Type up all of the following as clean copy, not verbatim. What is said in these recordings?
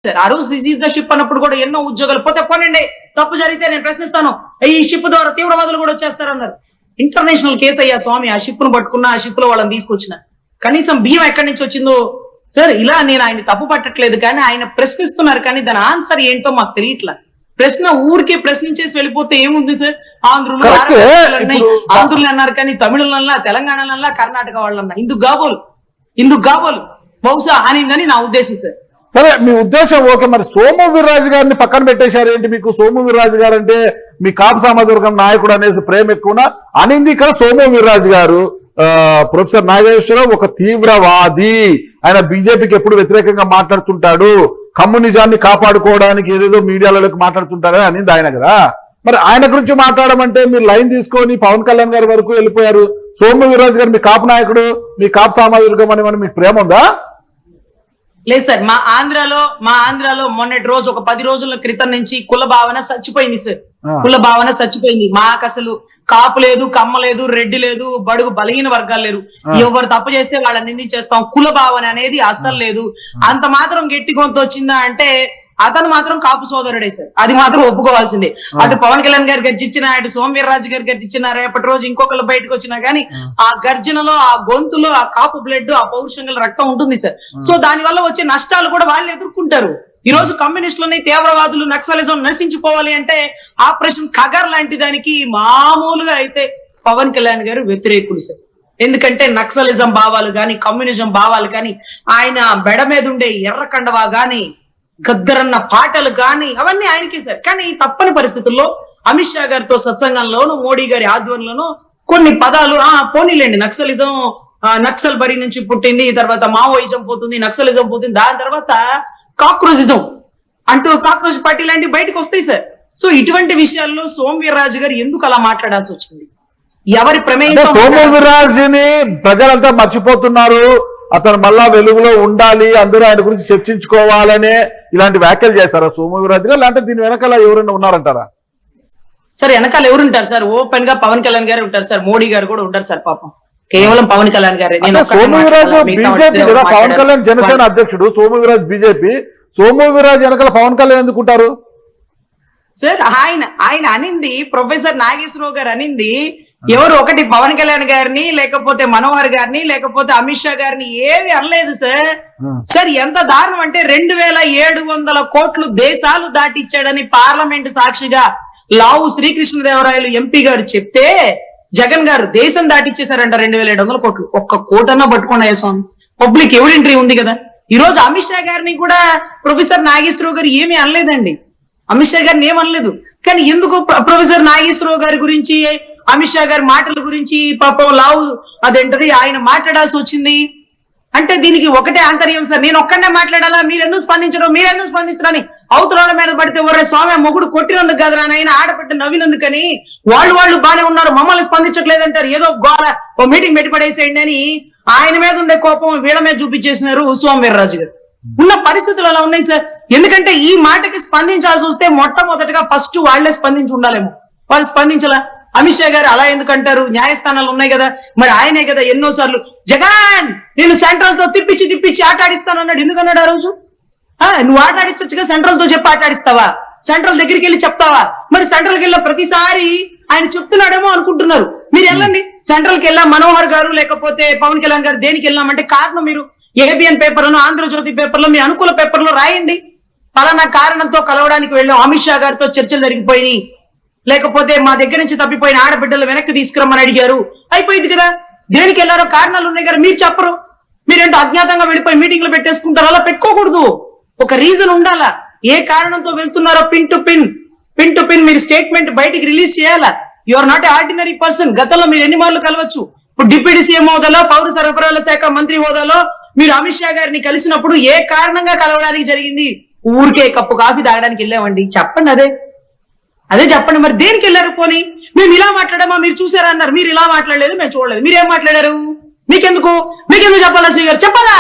Sir. ఆ రోజు seize the ship అన్నప్పుడు కూడా ఎన్నో ఉద్యోగాలు పోనండి, తప్పు జరిగితే నేను ప్రశ్నిస్తాను, ఈ షిప్ ద్వారా తీవ్రవాదులు కూడా వచ్చేస్తారన్నారు. ఇంటర్నేషనల్ కేసు అయ్యా స్వామి. ఆ షిప్ ను పట్టుకున్నా, ఆ షిప్ లో వాళ్ళని తీసుకొచ్చిన కనీసం బియ్యం ఎక్కడి నుంచి వచ్చిందో సార్. ఇలా నేను ఆయన తప్పు పట్టట్లేదు, కానీ ఆయన ప్రశ్నిస్తున్నారు, కానీ దాని ఆన్సర్ ఏంటో మాకు తెలియట్లా. ప్రశ్న ఊరికే ప్రశ్నించేసి వెళ్ళిపోతే ఏముంది సార్? ఆంధ్రులు ఆంధ్రులు అన్నారు, కానీ తమిళులన్నా, తెలంగాణలన్నా, కర్ణాటక వాళ్ళన్నా ఇందుకు కాబోలు బహుశా అనిందని నా ఉద్దేశం సార్. సరే, మీ ఉద్దేశం ఓకే. మరి సోము వీర్రాజు గారిని పక్కన పెట్టేశారు ఏంటి? మీకు సోము వీర్రాజు గారు అంటే మీ కాపు సామాజిక వర్గం నాయకుడు అనేసి ప్రేమ ఎక్కువనా అనింది ఇక్కడ సోము వీర్రాజు గారు. ప్రొఫెసర్ నాగేశ్వరరావు ఒక తీవ్రవాది, ఆయన బీజేపీకి ఎప్పుడు వ్యతిరేకంగా మాట్లాడుతుంటాడు, కమ్యూనిజాన్ని కాపాడుకోవడానికి ఏదేదో మీడియాలోకి మాట్లాడుతుంటారని అనింది ఆయన కదా. మరి ఆయన గురించి మాట్లాడమంటే మీరు లైన్ తీసుకొని పవన్ కళ్యాణ్ గారి వరకు వెళ్ళిపోయారు. సోము వీర్రాజు గారు మీ కాపు నాయకుడు, మీ కాపు సామాజిక వర్గం అని మీకు ప్రేమ ఉందా? లేదు సార్. మా ఆంధ్రాలో మొన్నటి రోజు ఒక 10 రోజుల క్రితం నుంచి కుల భావన చచ్చిపోయింది సార్. కుల భావన చచ్చిపోయింది. మాకు అసలు కాపు లేదు, కమ్మ లేదు, రెడ్డి లేదు, బడుగు బలహీన వర్గాలు లేరు. ఎవరు తప్పు చేస్తే వాళ్ళని నిందించేస్తాం. కుల భావన అనేది అస్సలు లేదు. అంత మాత్రం గట్టి గొంతు వచ్చిందా అంటే అతను మాత్రం కాపు సోదరుడే సార్. అది మాత్రం ఒప్పుకోవాల్సిందే. అటు పవన్ కళ్యాణ్ గారు గర్జించినా, అటు సోము వీర్రాజు గారు గర్జించినా, రేపటి రోజు ఇంకొకళ్ళు బయటకు వచ్చినా గానీ ఆ గర్జనలో, ఆ గొంతులో ఆ కాపు బ్లడ్, ఆ పౌరుషంగల రక్తం ఉంటుంది సార్. సో దాని వల్ల వచ్చే నష్టాలు కూడా వాళ్ళు ఎదుర్కొంటారు. ఈ రోజు కమ్యూనిస్టులని, తీవ్రవాదులు, నక్సలిజం నశించిపోవాలి అంటే ఆపరేషన్ కగర్ లాంటి దానికి మామూలుగా అయితే పవన్ కళ్యాణ్ గారు వ్యతిరేకులు సార్. ఎందుకంటే నక్సలిజం భావాలు గాని, కమ్యూనిజం భావాలు గాని, ఆయన బెడ మీద ఉండే ఎర్ర కండవా గాని, గద్దరన్న పాటలు గాని అవన్నీ ఆయనకే సార్. కానీ తప్పని పరిస్థితుల్లో అమిత్ షా గారితో సత్సంగంలోను, మోడీ గారి ఆధ్వర్యంలోనూ కొన్ని పదాలు పోనీలేండి, నక్సలిజం నక్సల్ బరి నుంచి పుట్టింది, తర్వాత మావోయిజం పోతుంది, నక్సలిజం పోతుంది, దాని తర్వాత కాక్రోజిజం అంటూ కాక్రోచ్ పార్టీ లాంటివి బయటకు వస్తాయి సార్. సో ఇటువంటి విషయాల్లో సోము వీర్రాజు గారు ఎందుకు అలా మాట్లాడాల్సి వచ్చింది? ఎవరి ప్రమేయం? సోము వీర్రాజుని ప్రజలంతా మర్చిపోతున్నారు, అతను మళ్ళా వెలుగులో ఉండాలి, అందరూ ఆయన గురించి చర్చించుకోవాలనే ఇలాంటి వ్యాఖ్యలు చేశారా సోము వీర్రాజు గారు? లేదంటే దీని వెనకాల ఎవరైనా ఉన్నారంటారా? సార్ వెనకాల ఎవరుంటారు సార్? ఓపెన్ గా పవన్ కళ్యాణ్ గారు ఉంటారు సార్, మోడీ గారు కూడా ఉంటారు సార్. పాపం కేవలం పవన్ కళ్యాణ్ గారే. సోము వీర్రాజు బీజేపీ కదా, పవన్ కళ్యాణ్ జనసేన అధ్యక్షుడు, సోము వీర్రాజు బీజేపీ. సోము వీర్రాజు వెనకాల పవన్ కళ్యాణ్ ఎందుకుంటారు సార్? ఆయన అనింది, ప్రొఫెసర్ నాగేశ్వరరావు గారు అనింది ఎవరు ఒకటి పవన్ కళ్యాణ్ గారిని, లేకపోతే మనోహర్ గారిని, లేకపోతే అమిత్ షా గారిని ఏమి అనలేదు సార్. సార్ ఎంత దారుణం అంటే 2700 కోట్లు దేశాలు దాటిచ్చాడని పార్లమెంట్ సాక్షిగా లావు శ్రీకృష్ణదేవరాయలు ఎంపీ గారు చెప్తే జగన్ గారు దేశం దాటిచ్చేశారంట 2700 కోట్లు. ఒక్క కోటన్నా పట్టుకున్నా స్వామి. పబ్లిక్ ఎవిడెంట్రీ ఉంది కదా. ఈ రోజు అమిత్ షా గారిని కూడా ప్రొఫెసర్ నాగేశ్వరరావు గారు ఏమీ అనలేదండి. అమిత్ షా గారిని ఏమనలేదు. కానీ ఎందుకు ప్రొఫెసర్ నాగేశ్వరరావు గారి గురించి, అమిత్ షా గారి మాటల గురించి పాపం లావు అదేంటది ఆయన మాట్లాడాల్సి వచ్చింది అంటే దీనికి ఒకటే ఆంతర్యం సార్. నేను ఒక్కడే మాట్లాడాలా, మీరెందుకు స్పందించడం అని అవతల మీద పడితే ఒరే స్వామి మొగుడు కొట్టినందుకు కదా నాయన, ఆడపెట్టి నవ్వినందుకని వాళ్ళు బానే ఉన్నారు, మమ్మల్ని స్పందించట్లేదంటారు. ఏదో గోల ఓ మీటింగ్ పెట్టి పడేసేయండి అని ఆయన మీద ఉండే కోపం వీళ్ళ మీద చూపించేసినారు సోము వీర్రాజు గారు. ఉన్న పరిస్థితులు అలా ఉన్నాయి సార్. ఎందుకంటే ఈ మాటకి స్పందించాల్సి వస్తే మొట్టమొదటిగా ఫస్ట్ వాళ్లే స్పందించి ఉండాలేమో, వాళ్ళు స్పందించలా. అమిత్ షా గారు అలా ఎందుకంటారు? న్యాయస్థానాలు ఉన్నాయి కదా, మరి ఆయనే కదా ఎన్నోసార్లు జగన్ నేను సెంట్రల్ తో తిప్పించి ఆట ఆడిస్తాను అన్నాడు. ఎందుకన్నాడు ఆ రోజు? నువ్వు ఆట ఆడించచ్చుగా, సెంట్రల్ తో చెప్పి ఆట ఆడిస్తావా? సెంట్రల్ దగ్గరికి వెళ్ళి చెప్తావా? మరి సెంట్రల్కి వెళ్ళిన ప్రతిసారి ఆయన చెప్తున్నాడేమో అనుకుంటున్నారు. మీరు వెళ్ళండి, సెంట్రల్కి వెళ్ళా మనోహర్ గారు లేకపోతే పవన్ కళ్యాణ్ గారు దేనికి వెళ్ళామంటే కారణం మీరు ఏబిఎన్ పేపర్లో, ఆంధ్రజ్యోతి పేపర్లో, మీ అనుకూల పేపర్లో రాయండి. పలానా కారణంతో కలవడానికి వెళ్ళాం, అమిత్ షా గారితో చర్చలు జరిగిపోయినాయి, లేకపోతే మా దగ్గర నుంచి తప్పిపోయిన ఆడబిడ్డలు వెనక్కి తీసుకురమ్మని అడిగారు, అయిపోయింది కదా. దేనికి వెళ్ళారో కారణాలు ఉన్నాయి కదా, మీరు చెప్పరు. మీరేంటో అజ్ఞాతంగా వెళ్ళిపోయి మీటింగ్లు పెట్టేసుకుంటారు. అలా పెట్టుకోకూడదు, ఒక రీజన్ ఉండాలా. ఏ కారణంతో వెళ్తున్నారో పిన్ టు పిన్ మీరు స్టేట్మెంట్ బయటికి రిలీజ్ చేయాలా. You are not a ordinary person. గతంలో మీరు ఎన్ని మార్లు కలవచ్చు. ఇప్పుడు డిప్యూటీ సీఎం హోదాలో, పౌర సరఫరాల శాఖ మంత్రి హోదాలో మీరు అమిత్ షా గారిని కలిసినప్పుడు ఏ కారణంగా కలవడానికి జరిగింది? ఊరికే కప్పు కాఫీ తాగడానికి వెళ్ళామండి, చెప్పండి. అదే చెప్పండి. మరి దేనికి వెళ్ళారు? పోనీ మేము ఇలా మాట్లాడామా, మీరు చూసారా అన్నారు. మీరు ఇలా మాట్లాడలేదు, మేము చూడలేదు. మీరేం మాట్లాడారు? మీకెందుకు చెప్పాలా? శ్రీ గారు చెప్పాలా?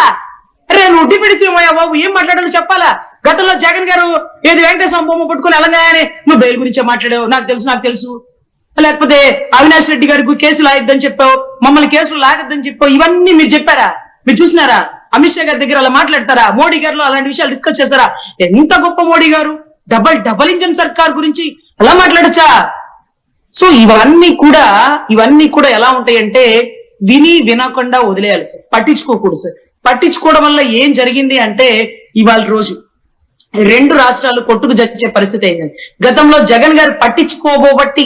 అరే నువ్వు డిప్యూటీ సీఎం అయ్యా బాబు, ఏం మాట్లాడాలో చెప్పాలా. గతంలో జగన్ గారు ఏది వెంకటేశ్వర బొమ్మ పట్టుకుని వెళ్ళగానే నువ్వు బెయిల్ గురించే మాట్లాడావు, నాకు తెలుసు. లేకపోతే అవినాష్ రెడ్డి గారికి కేసులు లాగద్దని చెప్పావు, మమ్మల్ని కేసులు లాగద్దని చెప్పావు. ఇవన్నీ మీరు చెప్పారా? మీరు చూసినారా? అమిత్ షా గారి దగ్గర అలా మాట్లాడతారా? మోడీ గారిలో అలాంటి విషయాలు డిస్కస్ చేస్తారా? ఎంత గొప్ప మోడీ గారు, డబల్ ఇంజన్ సర్కార్ గురించి అలా మాట్లాడచ్చా? సో ఇవన్నీ కూడా ఎలా ఉంటాయంటే వినకుండా వదిలేయాలి సార్, పట్టించుకోకూడదు సార్. పట్టించుకోవడం వల్ల ఏం జరిగింది అంటే ఇవాళ రోజు 2 రాష్ట్రాలు కొట్టుకు చచ్చే పరిస్థితి అయింది. గతంలో జగన్ గారు పట్టించుకోబోబట్టి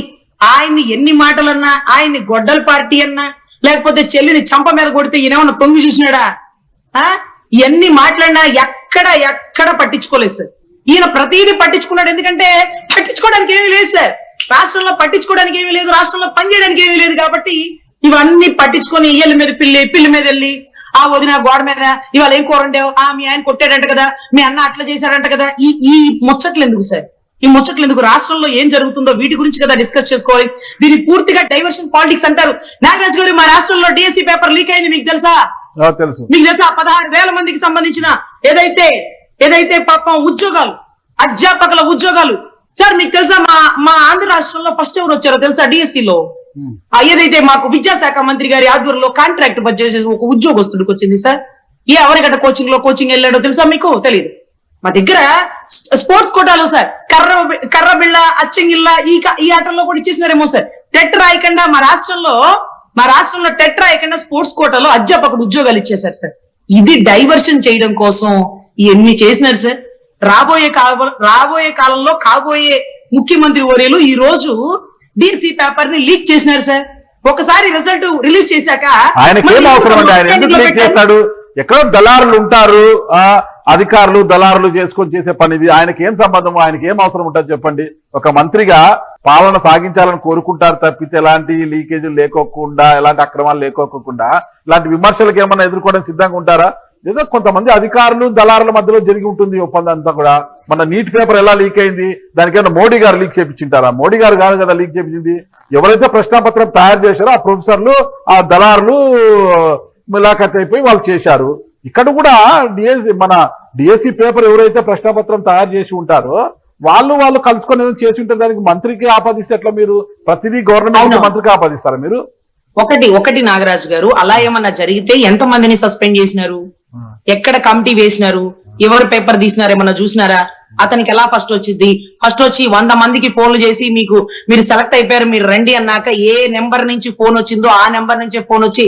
ఆయన్ని ఎన్ని మాటలన్నా, ఆయన్ని గొడ్డల పార్టీ అన్నా, లేకపోతే చెల్లిని చంప మీద కొడితే ఈయనేమన్నా తొంగి చూసినాడా? ఎన్ని మాట్లాడినా ఎక్కడ పట్టించుకోలేదు సార్. ఈయన ప్రతిదీ పట్టించుకున్నాడు. ఎందుకంటే పట్టించుకోవడానికి ఏమీ లేదు సార్, రాష్ట్రంలో పట్టించుకోవడానికి ఏమీ లేదు, రాష్ట్రంలో పనిచేయడానికి ఏమీ లేదు. కాబట్టి ఇవన్నీ పట్టించుకొని ఇయ్యల మీద పిల్లి మీద వెళ్ళి ఆ వదిన గోడ మీద ఇవాళ ఏం కూర ఉండేవు, మీ ఆయన కొట్టాడంట కదా, మీ అన్న అట్లా చేశాడంట కదా, ఈ ముచ్చట్లు ఎందుకు సార్? ఈ ముచ్చట్లు ఎందుకు? రాష్ట్రంలో ఏం జరుగుతుందో వీటి గురించి కదా డిస్కస్ చేసుకోవాలి. దీన్ని పూర్తిగా డైవర్షన్ పాలిటిక్స్ అంటారు. నాగరాజు గారు, మా రాష్ట్రంలో డిఎస్సీ పేపర్ లీక్ అయింది, మీకు తెలుసా? మీకు తెలుసా? 16,000 మందికి సంబంధించిన ఏదైతే పాపం ఉద్యోగాలు, అధ్యాపకుల ఉద్యోగాలు సార్, మీకు తెలుసా? మా ఆంధ్ర రాష్ట్రంలో ఫస్ట్ ఎవరు వచ్చారో తెలుసా? డిఎస్సీలో ఏదైతే మాకు విద్యాశాఖ మంత్రి గారి ఆధ్వర్యంలో కాంట్రాక్ట్ బడ్జెట్ ఒక ఉద్యోగస్తుడికి వచ్చింది సార్. ఎవరికట కోచింగ్ వెళ్ళాడో తెలుసా మీకు? తెలియదు. మా దగ్గర స్పోర్ట్స్ కోటాలో సార్ కర్ర బిళ్ళ, అచ్చంగిల్ల ఈ ఆటల్లో కూడా ఇచ్చేసినారేమో సార్. టెట్ రాయకుండా మా రాష్ట్రంలో టెట్ రాయకుండా స్పోర్ట్స్ కోటాలో అధ్యాపకుడు ఉద్యోగాలు ఇచ్చేశారు సార్. ఇది డైవర్షన్ చేయడం కోసం ఇవన్నీ చేసినారు సార్. రాబోయే కాలంలో కాబోయే ముఖ్యమంత్రి వర్యులు ఈ రోజు డిఎస్సీ పేపర్ ని లీక్ చేసినారు సార్. ఒకసారి రిజల్ట్ రిలీజ్ చేశాక ఆయనకి ఏం అవసరం అండి? ఆయన ఎందుకు లీక్ చేస్తాడు? ఎక్కడో దళారులు ఉంటారు, అధికారులు దళారులు చేసుకొని చేసే పని ఇది. ఆయనకి ఏం సంబంధం, ఆయనకి ఏం అవసరం ఉంటుంది చెప్పండి? ఒక మంత్రిగా పాలన సాగించాలని కోరుకుంటారు తప్పితే ఎలాంటి లీకేజీలు లేకోకుండా, ఎలాంటి అక్రమాలు లేకోకుండా, ఇలాంటి విమర్శలకు ఏమన్నా ఎదుర్కోవడానికి సిద్ధంగా ఉంటారా? ఏదో కొంతమంది అధికారులు దళారుల మధ్యలో జరిగి ఉంటుంది ఒప్పందం అంతా కూడా. మన నీట్ పేపర్ ఎలా లీక్ అయింది? దానికైనా మోడీ గారు లీక్ చేయించింటారా? మోడీ గారు కాదు కదా లీక్ చేయించింది. ఎవరైతే ప్రశ్నాపత్రం తయారు చేశారో ఆ ప్రొఫెసర్లు, ఆ దళారులు ములాఖత్ అయిపోయి వాళ్ళు చేశారు. ఇక్కడ కూడా మన డిఎస్సీ పేపర్ ఎవరైతే ప్రశ్నాపత్రం తయారు చేసి ఉంటారో వాళ్ళు కలుసుకొని ఏదైనా చేసి ఉంటే దానికి మంత్రికి ఆపాదిస్తే ఎట్లా? మీరు ప్రతిదీ గవర్నమెంట్ మంత్రికి ఆపాదిస్తారా మీరు? ఒకటి నాగరాజు గారు, అలా ఏమన్నా జరిగితే ఎంత మందిని సస్పెండ్ చేసినారు? ఎక్కడ కమిటీ వేసినారు? ఎవరు పేపర్ తీసినారు? ఏమన్నా చూసినారా? అతనికి ఎలా ఫస్ట్ వచ్చింది? ఫస్ట్ వచ్చి 100 మందికి ఫోన్లు చేసి మీరు సెలెక్ట్ అయిపోయారు, మీరు రండి అన్నాక ఏ నెంబర్ నుంచి ఫోన్ వచ్చిందో ఆ నెంబర్ నుంచే ఫోన్ వచ్చి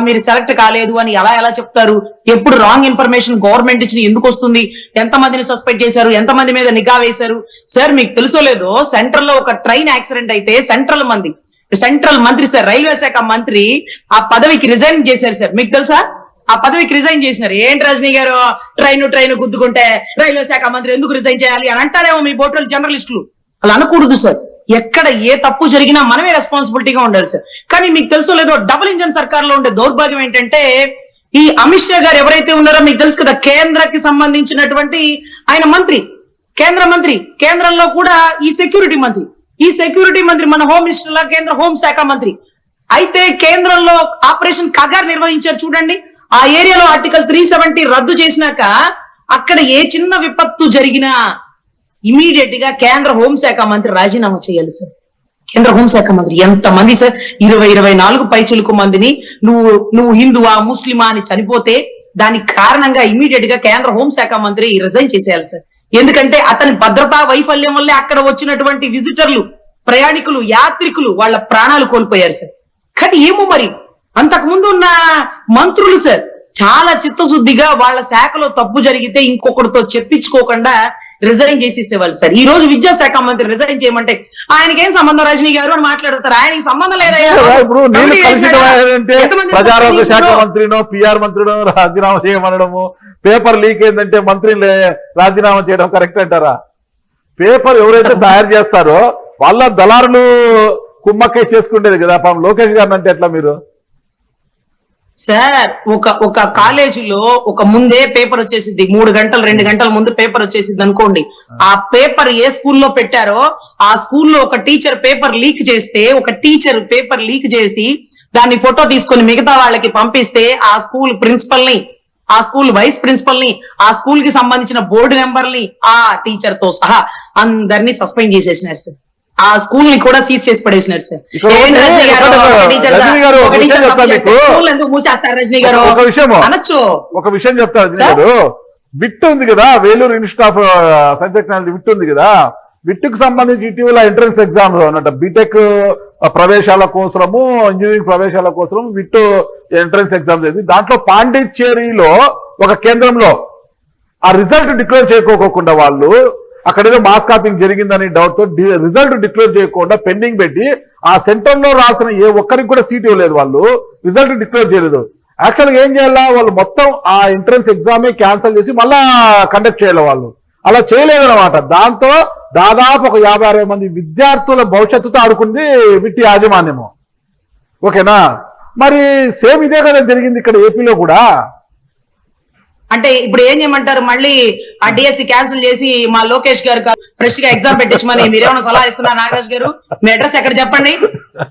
మీరు సెలెక్ట్ కాలేదు అని ఎలా చెప్తారు? ఎప్పుడు రాంగ్ ఇన్ఫర్మేషన్ గవర్నమెంట్ ఇచ్చిన ఎందుకు వస్తుంది? ఎంత మందిని సస్పెండ్ చేశారు? ఎంత మంది మీద నిఘా వేశారు? సార్ మీకు తెలుసో లేదో, సెంట్రల్ లో ఒక ట్రైన్ యాక్సిడెంట్ అయితే సెంట్రల్ మంత్రి సార్, రైల్వే శాఖ మంత్రి ఆ పదవికి రిజైన్ చేశారు సార్. మీకు తెలుసా? ఆ పదవికి రిజైన్ చేసినారు. ఏంటి రజనీ గారు, ట్రైన్ గుద్దుకుంటే రైల్వే శాఖ మంత్రి ఎందుకు రిజైన్ చేయాలి అని అంటారేమో మీ బోటోలు జర్నలిస్టులు. అలా అనకూడదు సార్. ఎక్కడ ఏ తప్పు జరిగినా మనమే రెస్పాన్సిబిలిటీగా ఉండాలి సార్. కానీ మీకు తెలుసో లేదో, డబుల్ ఇంజన్ సర్కార్ లో ఉండే దౌర్భాగ్యం ఏంటంటే, ఈ అమిత్ షా గారు ఎవరైతే ఉన్నారో మీకు తెలుసు కదా, కేంద్రకి సంబంధించినటువంటి ఆయన మంత్రి, కేంద్రంలో కూడా ఈ సెక్యూరిటీ మంత్రి మన హోమ్ మినిస్టర్ లా కేంద్ర హోంశాఖ మంత్రి. అయితే కేంద్రంలో ఆపరేషన్ కగార్ నిర్వహించారు చూడండి. ఆ ఏరియాలో ఆర్టికల్ 370 రద్దు చేసినాక అక్కడ ఏ చిన్న విపత్తు జరిగినా ఇమీడియట్ గా కేంద్ర హోంశాఖ మంత్రి రాజీనామా చేయాలి సార్. కేంద్ర హోంశాఖ మంత్రి ఎంతమంది సార్? 24 పైచిలుకు మందిని నువ్వు హిందువా ముస్లిమా అని చనిపోతే దానికి కారణంగా ఇమీడియట్ గా కేంద్ర హోంశాఖ మంత్రి రిజైన్ చేసేయాలి సార్. ఎందుకంటే అతని భద్రతా వైఫల్యం వల్లే అక్కడ వచ్చినటువంటి విజిటర్లు, ప్రయాణికులు, యాత్రికులు వాళ్ళ ప్రాణాలు కోల్పోయారు సార్. కానీ ఏమో మరి అంతకుముందు ఉన్న మంత్రులు సార్ చాలా చిత్తశుద్ధిగా వాళ్ళ శాఖలో తప్పు జరిగితే ఇంకొకరితో చెప్పించుకోకుండా రిజైన్ చేసేసేవాళ్ళు సార్. ఈ రోజు విద్యాశాఖ మంత్రి రిజైన్ చేయమంటే ఆయనకేం సంబంధం రజనీ గారు అని మాట్లాడతారు. ఆయనకి సంబంధం లేదయ్యా. ప్రజారోగ్య శాఖ మంత్రినో పిఆర్ మంత్రినో రాజీనామా చేయమనడము, పేపర్ లీక్ ఏంటంటే మంత్రిని రాజీనామా చేయడం కరెక్ట్ అంటారా? పేపర్ ఎవరైతే తయారు చేస్తారో వాళ్ళ దళారులు కుమ్మక్కే చేసుకుంటేది కదా. పాపం లోకేష్ గారిని అంటే ఎట్లా మీరు? సార్ ఒక కాలేజీలో ఒక ముందే పేపర్ వచ్చేసింది, 3 గంటలు 2 గంటల ముందు పేపర్ వచ్చేసింది అనుకోండి. ఆ పేపర్ ఏ స్కూల్లో పెట్టారో ఆ స్కూల్లో ఒక టీచర్ పేపర్ లీక్ చేసి దాన్ని ఫోటో తీసుకొని మిగతా వాళ్ళకి పంపిస్తే ఆ స్కూల్ ప్రిన్సిపల్ ని, ఆ స్కూల్ వైస్ ప్రిన్సిపల్ ని, ఆ స్కూల్ కి సంబంధించిన బోర్డు మెంబర్ని, ఆ టీచర్ తో సహా అందరినీ సస్పెండ్ చేసేసినారు సార్. ఆ స్కూల్ ని కూడా సీజ్ చేసి పడేసినారు సార్. ఇక్కడ ఏంటి రజనీ గారు, ఒక టీచర్ రజనీ గారు ఒక ఒక టీచర్ విషయం తప్పు చెప్తాను చేస్తే మీకు. స్కూల్ ఎందుకు మూసేస్తారు రజనీ గారు? ఒక విషయం అనొచ్చు. ఒక విషయం చెప్తారు రజనీ సార్? గారు. విట్ ఉంది కదా, Vellore Institute of Science Technology VIT ఉంది కదా, విట్కు సంబంధించి ఇటీవల ఎంట్రన్స్ ఎగ్జామ్ అన్నట్టు బీటెక్ ప్రవేశాల కోసము, ఇంజనీరింగ్ ప్రవేశాల కోసం విట్ ఎంట్రన్స్ ఎగ్జామ్ చేసి దాంట్లో పాండిచ్చేరిలో ఒక కేంద్రంలో ఆ రిజల్ట్ డిక్లేర్ చేయకోకుండా వాళ్ళు అక్కడ ఏదో మాస్ కాపింగ్ జరిగిందని డౌట్ తో రిజల్ట్ డిక్లేర్ చేయకుండా పెండింగ్ పెట్టి ఆ సెంటర్ లో రాసిన ఏ ఒక్కరికి కూడా సీట్ ఇవ్వలేదు. వాళ్ళు రిజల్ట్ డిక్లేర్ చేయలేదు. యాక్చువల్గా ఏం చేయాలా, వాళ్ళు మొత్తం ఆ ఎంట్రన్స్ ఎగ్జామే క్యాన్సిల్ చేసి మళ్ళా కండక్ట్ చేయాలి. వాళ్ళు అలా చేయలేదన్నమాట. దాంతో దాదాపు ఒక 50-60 మంది విద్యార్థుల భవిష్యత్తుతో ఆడుకుంది విట్టి యాజమాన్యము. ఓకేనా? మరి సేమ్ ఇదే కదా జరిగింది ఇక్కడ ఏపీలో కూడా. అంటే ఇప్పుడు ఏం చేయమంటారు, మళ్ళీ ఆ డిఎస్సి క్యాన్సిల్ చేసి మా లోకేష్ గారు ఫ్రెష్ గా ఎగ్జామ్ పెట్టించమని మీరేమైనా సలహా ఇస్తున్నారు? నాగరాజ్ గారు మీ అడ్రస్ ఎక్కడ చెప్పండి,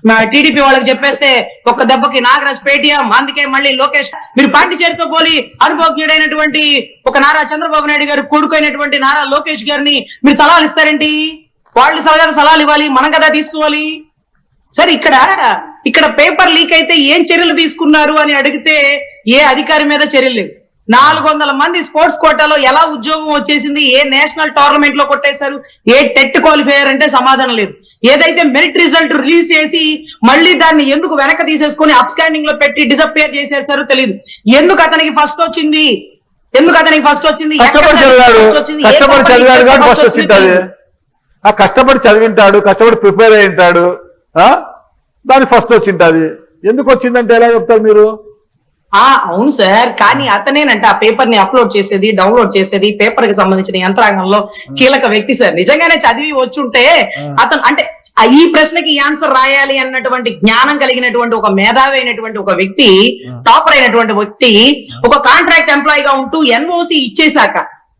మా టీడీపీ వాళ్ళకి చెప్పేస్తే ఒక్క దెబ్బకి నాగరాజ్ పేటీఎం. అందుకే మళ్ళీ లోకేష్ మీరు పాండిచేరితో పోలి అనుభవజ్ఞుడైనటువంటి ఒక నారా చంద్రబాబు నాయుడు గారు కొడుకైనటువంటి నారా లోకేష్ గారిని మీరు సలహాలు ఇస్తారేంటి? వాళ్ళు సలహాలు ఇవ్వాలి, మనం కదా తీసుకోవాలి. సరే ఇక్కడ పేపర్ లీక్ అయితే ఏం చర్యలు తీసుకున్నారు అని అడిగితే ఏ అధికారి మీద చర్యలు లేవు. 400 మంది స్పోర్ట్స్ కోటాలో ఎలా ఉద్యోగం వచ్చేసింది? ఏ నేషనల్ టోర్నమెంట్ లో కొట్టేశారు? ఏ టెట్ క్వాలిఫైయర్ అంటే సమాధానం లేదు. ఏదైతే మెరిట్ రిజల్ట్ రిలీజ్ చేసి మళ్ళీ దాన్ని ఎందుకు వెనక తీసేసుకొని అప్ స్కాండింగ్ లో పెట్టి డిసప్పేర్ చేసేసారో తెలియదు. ఎందుకు అతనికి ఫస్ట్ వచ్చింది? కష్టపడి చదివింటాడు, కష్టపడి ప్రిపేర్ అయి ఉంటాడు, దాని ఫస్ట్ వచ్చింటది. ఎందుకు వచ్చిందంటే ఎలా చెప్తారు మీరు? అవును సార్, కానీ అతనేనంట ఆ పేపర్ ని అప్లోడ్ చేసేది, డౌన్లోడ్ చేసేది, పేపర్ కి సంబంధించిన యంత్రాంగంలో కీలక వ్యక్తి సార్. నిజంగానే చదివి వచ్చుంటే అతను అంటే ఈ ప్రశ్నకి ఆన్సర్ రాయాలి అన్నటువంటి జ్ఞానం కలిగినటువంటి ఒక మేధావి అయినటువంటి ఒక వ్యక్తి, టాపర్ అయినటువంటి వ్యక్తి ఒక కాంట్రాక్ట్ ఎంప్లాయీ గా ఉంటూ ఎన్ఓసి ఇచ్చేశాక,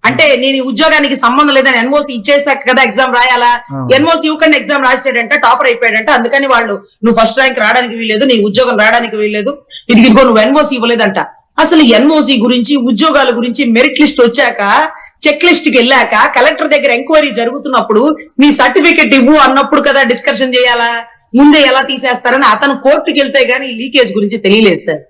అంటే నేను ఈ ఉద్యోగానికి సంబంధం లేదని ఎన్ఓసి ఇచ్చేసాక కదా ఎగ్జామ్ రాయాలా? ఎన్ఓసి ఇవ్వకుండా ఎగ్జామ్ రాసాడంట, టాపర్ అయిపోయాడంట. అందుకని వాళ్ళు నువ్వు ఫస్ట్ ర్యాంక్ రావడానికి వీల్లేదు, నీ ఉద్యోగం రావడానికి వీల్లేదు, ఇదిగో నువ్వు ఎన్ఓసి ఇవ్వలేదంట. అసలు ఎన్ఓసి గురించి, ఉద్యోగాల గురించి మెరిట్ లిస్ట్ వచ్చాక, చెక్ లిస్ట్ కి వెళ్ళాక, కలెక్టర్ దగ్గర ఎంక్వైరీ జరుగుతున్నప్పుడు నీ సర్టిఫికెట్ ఇవ్వు అన్నప్పుడు కదా డిస్కషన్ చేయాలా? ముందే ఎలా తీసేస్తారని అతను కోర్టుకి వెళ్తే గానీ ఈ లీకేజ్ గురించి తెలియలేదు సార్.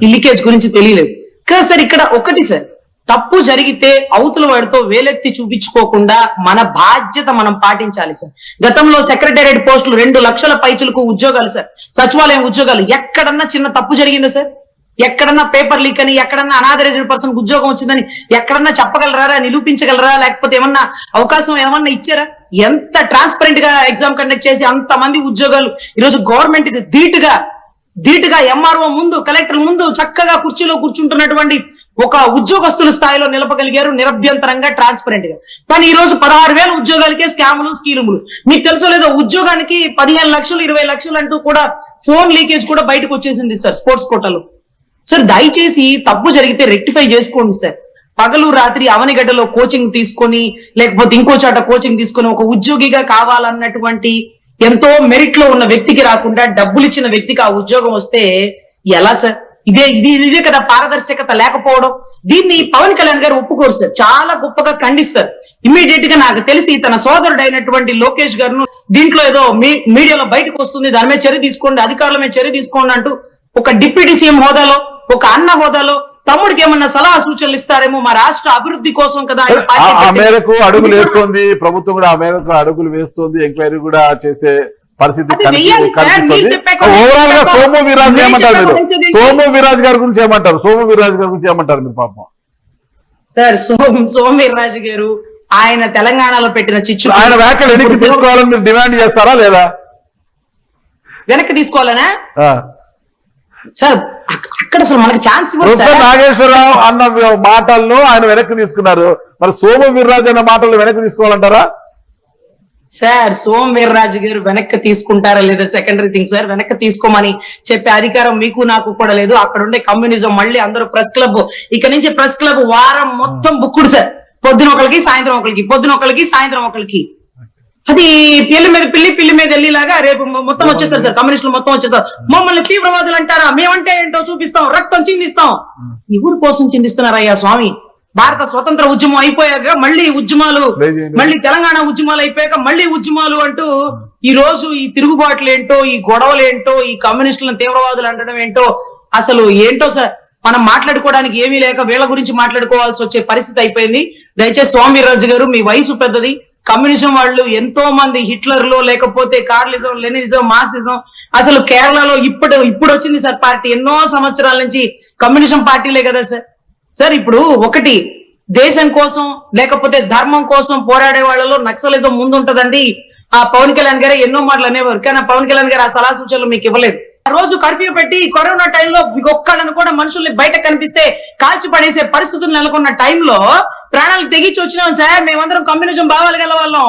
ఈ లీకేజ్ గురించి తెలియలేదు కదా సార్. ఇక్కడ ఒకటి సార్, తప్పు జరిగితే అవతల వాడితో వేలెత్తి చూపించుకోకుండా మన బాధ్యత మనం పాటించాలి సార్. గతంలో సెక్రటేరియట్ పోస్టులు 2 లక్షల పైచులకు ఉద్యోగాలు సార్, సచివాలయం ఉద్యోగాలు. ఎక్కడన్నా చిన్న తప్పు జరిగిందా సార్? ఎక్కడన్నా పేపర్ లీక్ అని, ఎక్కడన్నా అనాథరైజ్డ్ పర్సన్ ఉద్యోగం వచ్చిందని ఎక్కడన్నా చెప్పగలరా, నిరూపించగలరా? లేకపోతే ఏమన్నా అవకాశం ఏమన్నా ఇచ్చారా? ఎంత ట్రాన్స్పరెంట్ గా ఎగ్జామ్ కండక్ట్ చేసి అంతమంది ఉద్యోగాలు ఈరోజు గవర్నమెంట్ కి ధీటుగా ఎంఆర్ఓ ముందు, కలెక్టర్ ముందు చక్కగా కుర్చీలో కూర్చుంటున్నటువంటి ఒక ఉద్యోగస్తుల స్థాయిలో నిలపగలిగారు, నిరభ్యంతరంగా, ట్రాన్స్పరెంట్ గా. కానీ ఈ రోజు 16,000 ఉద్యోగాలకే స్కాములు, స్కీములు. మీకు తెలుసో లేదో, ఉద్యోగానికి 15 లక్షలు 20 లక్షలు అంటూ కూడా ఫోన్ లీకేజ్ కూడా బయటకు వచ్చేసింది సార్ స్పోర్ట్స్ కోటాలో. సార్ దయచేసి తప్పు జరిగితే రెక్టిఫై చేసుకోండి సార్. పగలు రాత్రి అవనిగడ్డలో కోచింగ్ తీసుకొని, లేకపోతే ఇంకో చాట కోచింగ్ తీసుకొని ఒక ఉద్యోగిగా కావాలన్నటువంటి ఎంతో మెరిట్ లో ఉన్న వ్యక్తికి రాకుండా డబ్బులు ఇచ్చిన వ్యక్తికి ఆ ఉద్యోగం వస్తే ఎలా సార్? ఇదే కదా పారదర్శకత లేకపోవడం. దీన్ని పవన్ కళ్యాణ్ గారు ఒప్పుకోరు సార్, చాలా గొప్పగా ఖండిస్తారు. ఇమ్మీడియట్ గా నాకు తెలిసి తన సోదరుడు అయినటువంటి లోకేష్ గారు దీంట్లో ఏదో మీడియాలో బయటకు వస్తుంది, దాని మీద చర్య తీసుకోండి, అధికారుల మీద చర్య తీసుకోండి అంటూ ఒక డిప్యూటీ సీఎం హోదాలో, ఒక అన్న హోదాలో తమ్ముడికి ఏమన్నా సలహా సూచనలు ఇస్తారేమో మా రాష్ట్ర అభివృద్ధి కోసం కదా. ఆ మేరకు అడుగులు వేస్తోంది ప్రభుత్వం, కూడా ఆ మేరకు అడుగులు వేస్తోంది, ఎంక్వైరీ కూడా చేసే పరిస్థితి కనిపిస్తుంది. ఓవరాల్ గా సోము వీర్రాజు ఏమంటారు మీరు? సోము వీర్రాజు గారి గురించి ఏమంటారు? సోము వీర్రాజు గారి గురించి ఏమంటారు మీరు? పాపం సార్, సోము వీర్రాజు గారు ఆయన తెలంగాణలో పెట్టిన చిచ్చు, ఆయన వ్యాఖ్యలు వెనక్కి తీసుకోవాలని మీరు డిమాండ్ చేస్తారా లేదా? వెనక్కి తీసుకోవాలనా సార్? అక్కడ అసలు మనకి ఛాన్స్ నాగేశ్వరరావు అన్న మాటలను ఆయన వెనక్కి తీసుకున్నారు, మరి సోము వీర్రాజు అన్న మాటలు వెనక్కి తీసుకోవాలంటారా? సార్, సోము వీర్రాజు గారు వెనక్కి తీసుకుంటారా లేదా సెకండరీ థింగ్ సార్. వెనక్కి తీసుకోమని చెప్పే అధికారం మీకు నాకు కూడా లేదు. అక్కడ ఉండే కమ్యూనిజం మళ్ళీ అందరూ ప్రెస్ క్లబ్, ఇక్కడ నుంచి ప్రెస్ క్లబ్ వారం మొత్తం బుక్కుడు సార్. పొద్దున ఒకరికి, సాయంత్రం ఒకరికి, పొద్దున ఒకరికి, సాయంత్రం ఒకరికి. అది పిల్లి మీద వెళ్ళిలాగా రేపు మొత్తం వచ్చేస్తారు సార్, కమ్యూనిస్టులు మొత్తం వచ్చేస్తారు. మమ్మల్ని తీవ్రవాదులు అంటారా? మేమంటే ఏంటో చూపిస్తాం, రక్తం చిందిస్తాం. ఎవరి కోసం చిందిస్తున్నారయ్యా స్వామి? భారత స్వతంత్ర ఉద్యమం అయిపోయాక మళ్ళీ ఉద్యమాలు, మళ్ళీ తెలంగాణ ఉద్యమాలు అయిపోయాక మళ్ళీ ఉద్యమాలు అంటూ ఈ రోజు ఈ తిరుగుబాట్లు ఏంటో, ఈ గొడవలు ఏంటో, ఈ కమ్యూనిస్టులను తీవ్రవాదులు అనడం ఏంటో, అసలు ఏంటో సార్ మనం మాట్లాడుకోవడానికి ఏమీ లేక వీళ్ళ గురించి మాట్లాడుకోవాల్సి వచ్చే పరిస్థితి అయిపోయింది. దయచేసి సోమవీర్రాజు గారు, మీ వయసు పెద్దది, కమ్యూనిజం వాళ్ళు ఎంతో మంది హిట్లర్లు, లేకపోతే కార్లిజం, లెనినిజం, మార్క్సిజం, అసలు కేరళలో ఇప్పుడు వచ్చింది సార్ పార్టీ, ఎన్నో సంవత్సరాల నుంచి కమ్యూనిజం పార్టీలే కదా సార్. సార్ ఇప్పుడు ఒకటి దేశం కోసం లేకపోతే ధర్మం కోసం పోరాడే వాళ్ళలో నక్సలిజం ముందుంటదండి. ఆ పవన్ కళ్యాణ్ గారే ఎన్నో మాటలు అనేవారు, కానీ పవన్ కళ్యాణ్ గారు ఆ సలహా సూచనలు మీకు ఇవ్వలేదు. ఆ రోజు కర్ఫ్యూ పెట్టి కరోనా టైంలో మీకు ఒక్కళ్ళను కూడా మనుషుల్ని బయట కనిపిస్తే కాల్చి పడేసే పరిస్థితులు నెలకొన్న టైంలో ప్రాణాలు తెగించి వచ్చినాం సార్. మేమందరం కమ్యూనిజం భావాలు గల వాళ్ళం.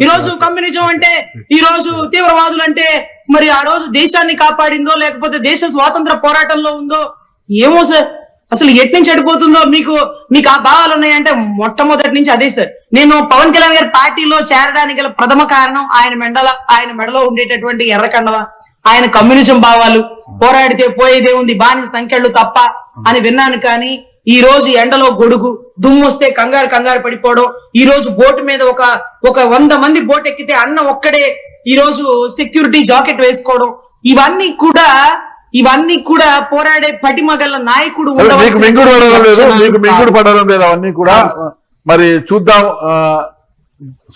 ఈ రోజు కమ్యూనిజం అంటే, ఈ రోజు తీవ్రవాదులు అంటే, మరి ఆ రోజు దేశాన్ని కాపాడిందో లేకపోతే దేశ స్వాతంత్ర పోరాటంలో ఉందో ఏమో సార్. అసలు ఎట్ నుంచి చెడిపోతుందో మీకు ఆ భావాలు ఉన్నాయంటే మొట్టమొదటి నుంచి అదే సార్. నేను పవన్ కళ్యాణ్ గారి పార్టీలో చేరడానికి గల ప్రథమ కారణం ఆయన మెడలో ఉండేటటువంటి ఎర్రకండవ, ఆయన కమ్యూనిజం భావాలు, పోరాడితే పోయేదే ఉంది, బానిస సంఖ్యలు తప్ప అని విన్నాను. కానీ ఈ రోజు ఎండలో గొడుగు, దుమ్ము వస్తే కంగారు పడిపోవడం, ఈ రోజు బోటు మీద ఒక 100 మంది బోట్ ఎక్కితే అన్న ఒక్కడే ఈ రోజు సెక్యూరిటీ జాకెట్ వేసుకోవడం, ఇవన్నీ కూడా పోరాడే పటిమగల నాయకుడు మీకు మింగుడు పడడం లేదు అవన్నీ కూడా. మరి చూద్దాం,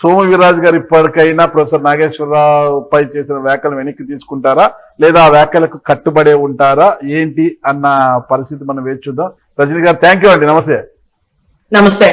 సోము వీర్రాజు గారు ఇప్పటికైనా ప్రొఫెసర్ నాగేశ్వరరావు పై చేసిన వ్యాఖ్యలు వెనక్కి తీసుకుంటారా, లేదా ఆ వ్యాఖ్యలకు కట్టుబడే ఉంటారా ఏంటి అన్న పరిస్థితి మనం వేచి చూద్దాం. రజనీ గారు, థ్యాంక్ యూ అండి. నమస్తే.